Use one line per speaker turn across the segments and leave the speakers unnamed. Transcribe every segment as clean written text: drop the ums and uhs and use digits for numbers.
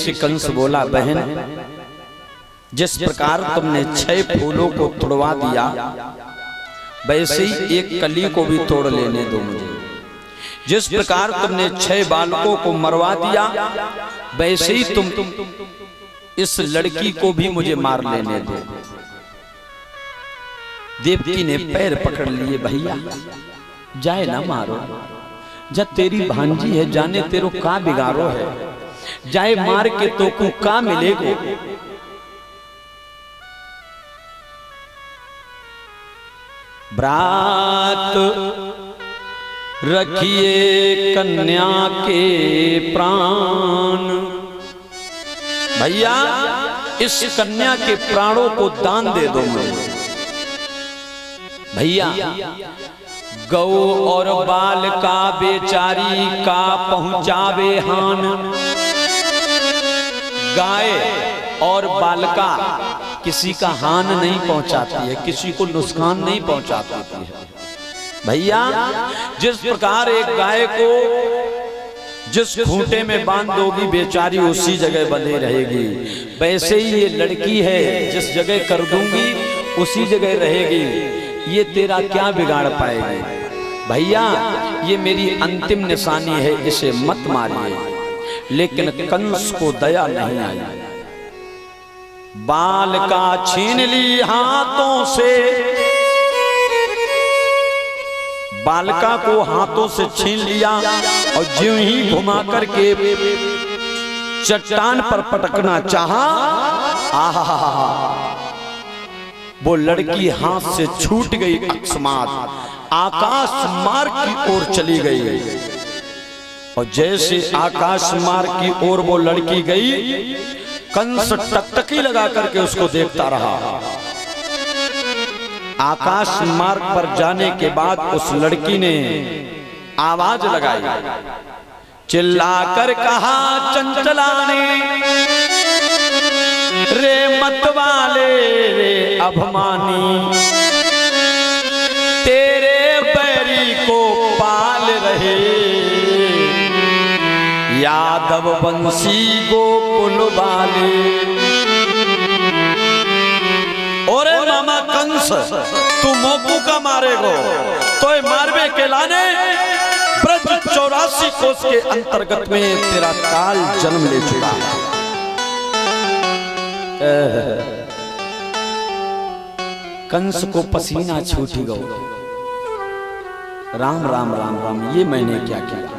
से कंस बोला, बहन जिस प्रकार तुमने 6 फूलों को तोड़वा दिया, वैसे ही एक कली को भी तोड़ लेने दो मुझे। जिस प्रकार तुमने 6 बालकों को मरवा दिया, वैसे ही तुम इस लड़की को भी मुझे मार लेने दो। देवकी ने पैर पकड़ लिए, भैया जाए ना मारो, जब तेरी भांजी है, जाने तेरो का बिगाड़ो है, जाए मार के तो को का मिलेगो। ब्रात रखिए कन्या के प्राण, भैया इस कन्या के प्राणों को दान दे दो मुझे। भैया गौ और बाल का बेचारी का पहुंचावे हान, गाय और बालका किसी का हान नहीं पहुंचाती है, किसी को नुकसान नहीं पहुंचाती है। भैया जिस प्रकार एक गाय को जिस खूंटे में बांध दोगी बेचारी उसी जगह बंधी रहेगी, वैसे ही ये लड़की है जिस जगह कर दूंगी उसी जगह रहेगी। ये तेरा क्या बिगाड़ पाएगी? भैया ये मेरी अंतिम निशानी है, इसे मत मारिए। लेकिन कंस को दया नहीं आई, बाल का छीन ली हाथों से, बालका को हाथों से छीन लिया और ज्यों ही घुमा करके चट्टान पर पटकना चाहा, आहा वो लड़की हाथ से छूट गई, अकस्मात आकाश मार्ग की ओर चली गई। और जैसे आकाश मार्ग की ओर वो लड़की गई, कंस टकटकी लगा करके उसको देखता रहा। आकाश मार्ग पर जाने के बाद उस लड़की ने आवाज लगाई, चिल्लाकर कहा, चंचला ने रे मतवाले रे अभिमानी, तेरे बैरी को पाल रहे यादव वंशी गोकुल वाले। और मामा कंस तू मोकू का मारेगो तो मारवे के लाने ब्रज 84 कोस के अंतर्गत में तेरा काल जन्म ले चुका है। कंस को पसीना छूट गया। राम राम राम राम, ये मैंने क्या किया?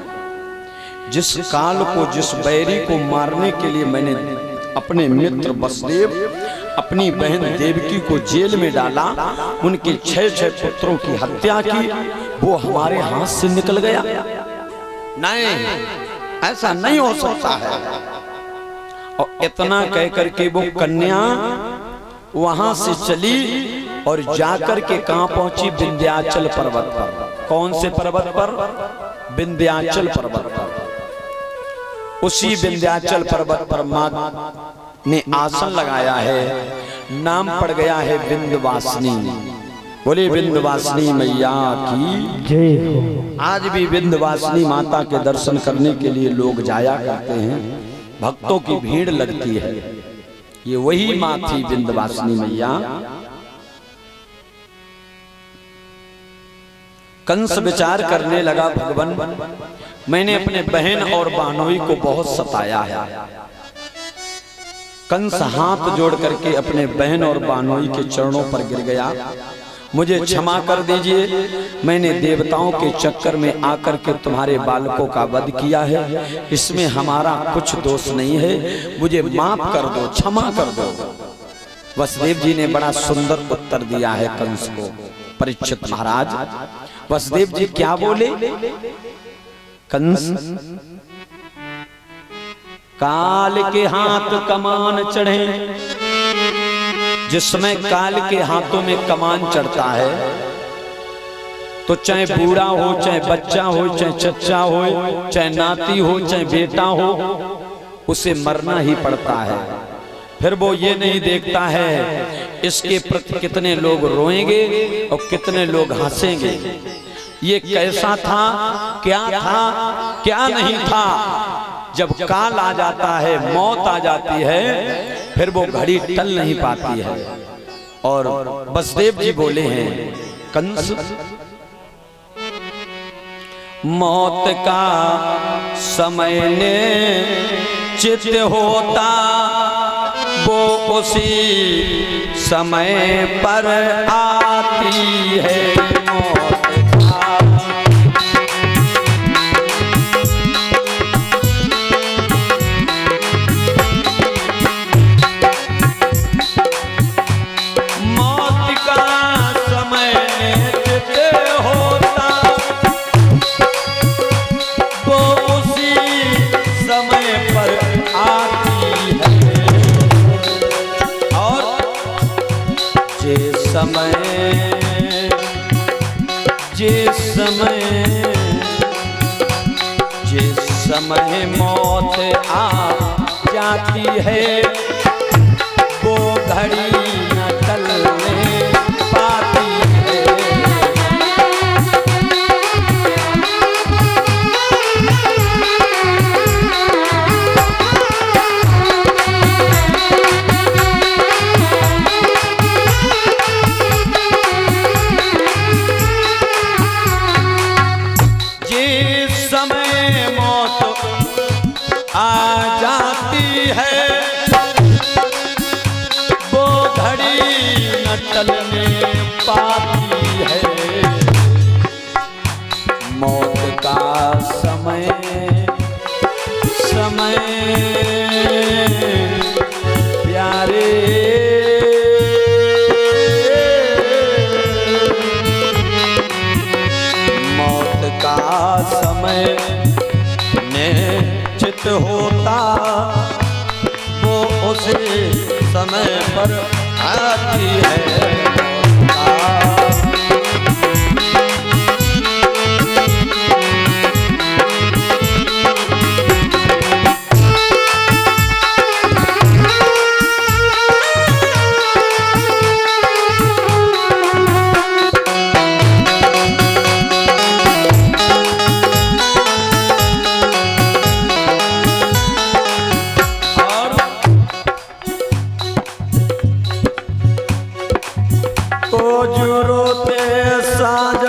जिस काल को, जिस बैरी को मारने के लिए मैंने अपने मित्र वसुदेव, अपनी बहन देवकी को जेल में डाला, उनके 6 पुत्रों की हत्या की, वो हमारे हाथ से निकल गया। नहीं, ऐसा नहीं हो सकता है। और इतना कह करके वो कन्या वहां से चली और जाकर के कहां पहुंची? विंध्याचल पर्वत पर। कौन से पर्वत पर? विंध्याचल पर्वत पर। उसी विंध्याचल पर्वत पर मां ने आसन लगाया है, नाम पड़ गया है विंध्यवासिनी। बोले विंध्यवासिनी मैया की जय हो। आज भी विंध्यवासिनी माता के दर्शन करने के लिए लोग जाया करते हैं, भक्तों की भीड़ लगती है। ये वही मां थी विंध्यवासिनी मैया। कंस विचार करने लगा, भगवान मैंने अपने बहन और बहनोई को बहुत सताया है। कंस हाथ जोड़ करके अपने बहन और बहनोई के चरणों पर गिर गया, मुझे क्षमा कर दीजिए, मैंने देवताओं के चक्कर में आकर के तुम्हारे बालकों का वध किया है, इसमें हमारा कुछ दोष नहीं है, मुझे माफ कर दो, क्षमा कर दो। वसुदेव जी ने बड़ा सुंदर उत्तर दिया है कंस को। परीक्षित महाराज, वसुदेव जी क्या बोले? कंस काल के हाथ कमान चढ़े। जिस समय काल के हाथों में कमान चढ़ता है तो चाहे बूढ़ा हो, चाहे बच्चा हो, चाहे चच्चा हो, चाहे नाती हो, चाहे बेटा हो, उसे मरना ही पड़ता है। फिर वो ये नहीं देखता है इसके प्रति कितने लोग रोएंगे और कितने लोग हंसेंगे, ये कैसा था, क्या था, क्या नहीं था। जब काल आ जाता है, मौत आ जाती है, फिर वो घड़ी टल नहीं पाती है। और बसदेव जी बोले हैं, कंस मौत का समय ने चित होता, वो उसी समय पर आती है मौत। जिस समय मौत आ जाती है, वो घड़ी न टलने पाती है। टलने पाती है मौत का समय, समय प्यारे मौत का समय निश्चित होता, वो उसी समय पर आती है।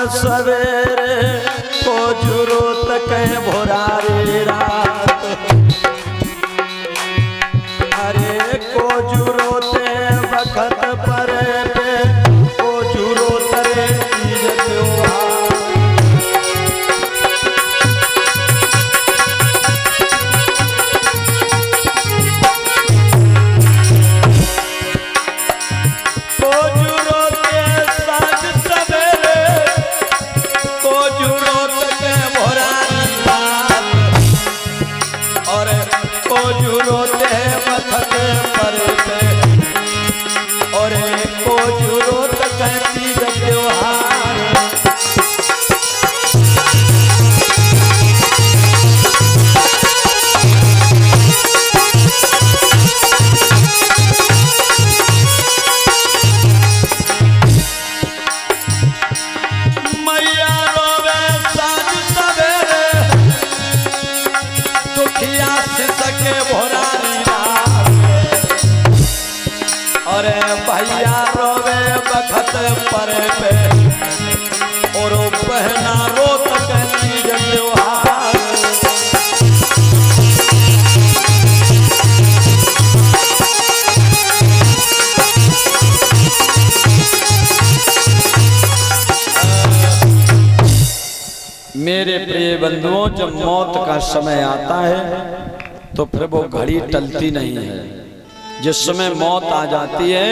सवेरे को जुरोत के भोरारी रात, अरे को जुरोते वक्त पर को जुरोत रे भैया रोवे बखत पर पे और पहना रोत कहती त्योहार। मेरे प्रिय बंधुओं, जब मौत का समय आता है तो फिर वो घड़ी टलती नहीं है। जिस समय मौत आ जाती है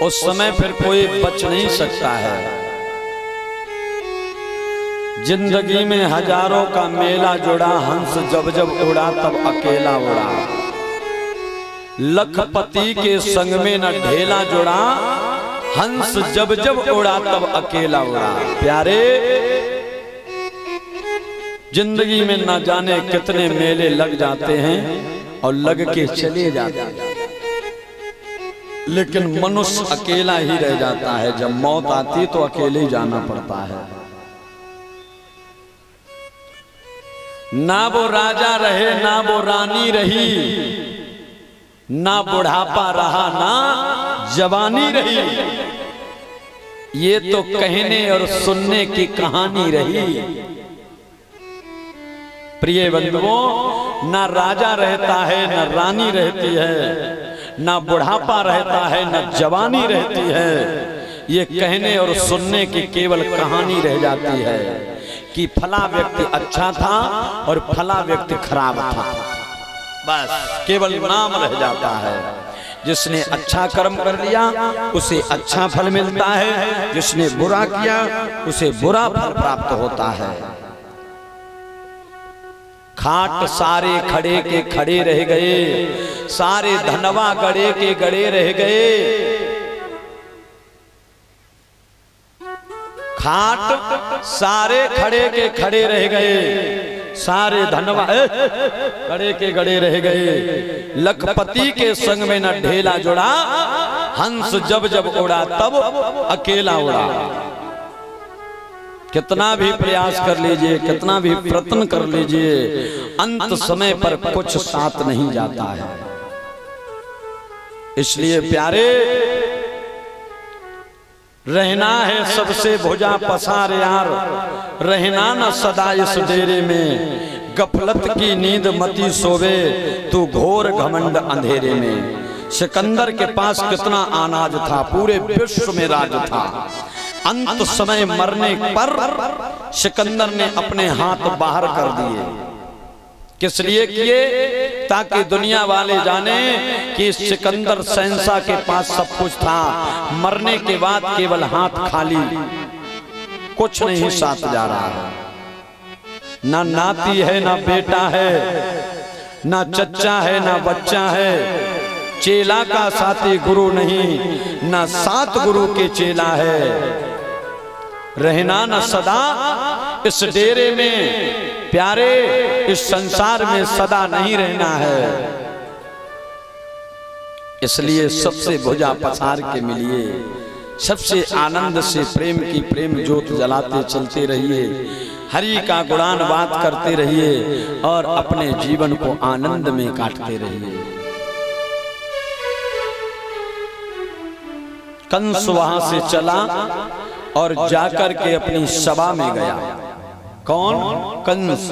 उस समय फिर कोई बच नहीं सकता है। जिंदगी में हजारों का मेला जुड़ा, हंस जब जब उड़ा तब अकेला उड़ा। लखपति के संग में न ढेला जुड़ा, हंस जब जब उड़ा तब अकेला उड़ा। प्यारे, जिंदगी में न जाने कितने मेले लग जाते हैं और लग के चले जाते हैं, लेकिन मनुष्य अकेला ही रह जाता है। जब मौत आती तो अकेले ही जाना पड़ता है। ना वो राजा रहे ना वो रानी रही, ना बुढ़ापा रहा ना जवानी रही, ये तो कहने और सुनने की कहानी रही। प्रिय बंधुओं, ना राजा रहता है ना रानी रहती है, ना बुढ़ापा रहता है ना जवानी रहती है, ये कहने और सुनने की केवल कहानी रह जाती है कि फला व्यक्ति अच्छा था और फला व्यक्ति खराब था। बस केवल नाम रह जाता है। जिसने अच्छा कर्म कर लिया उसे अच्छा फल मिलता है, जिसने बुरा किया उसे बुरा फल प्राप्त होता है। खाट सारे खड़े के खड़े रह गए, सारे धनवा गड़े के गड़े रह गए। खाट सारे खड़े के खड़े रह गए, सारे धनवा गड़े के गड़े रह गए। लखपति के संग में न ढेला जुड़ा, हंस जब जब उड़ा तब अकेला उड़ा। कितना भी प्रयास कर लीजिए, कितना भी प्रयत्न कर लीजिए, अंत समय पर कुछ साथ नहीं जाता है। इसलिए प्यारे, रहना है सबसे भुजा पसार यार, रहना न सदा इस डेरे में, गफलत की नींद मती सोवे तू घोर घमंड अंधेरे में। सिकंदर के पास कितना अनाज था, पूरे विश्व में राज था। अंत समय मरने पर सिकंदर ने अपने हाथ बाहर कर दिए। किस लिए किए? ताकि दुनिया वाले जाने कि सिकंदर शहंशाह के पास सब कुछ था, मरने के बाद केवल हाथ खाली, कुछ नहीं साथ जा रहा है। ना नाती है ना बेटा है, ना चच्चा है ना बच्चा है, चेला का साथी गुरु नहीं, ना सात गुरु के चेला है। रहना न सदा इस डेरे में, प्यारे इस संसार में सदा नहीं रहना है। इसलिए सबसे भुजा पसार के मिलिए, सबसे आनंद से प्रेम की प्रेम ज्योत जलाते चलते रहिए, हरि का गुणान बात करते रहिए और अपने जीवन को आनंद में काटते रहिए। कंस वहां से चला और जाकर के अपनी सभा में गया। कौन? कंस।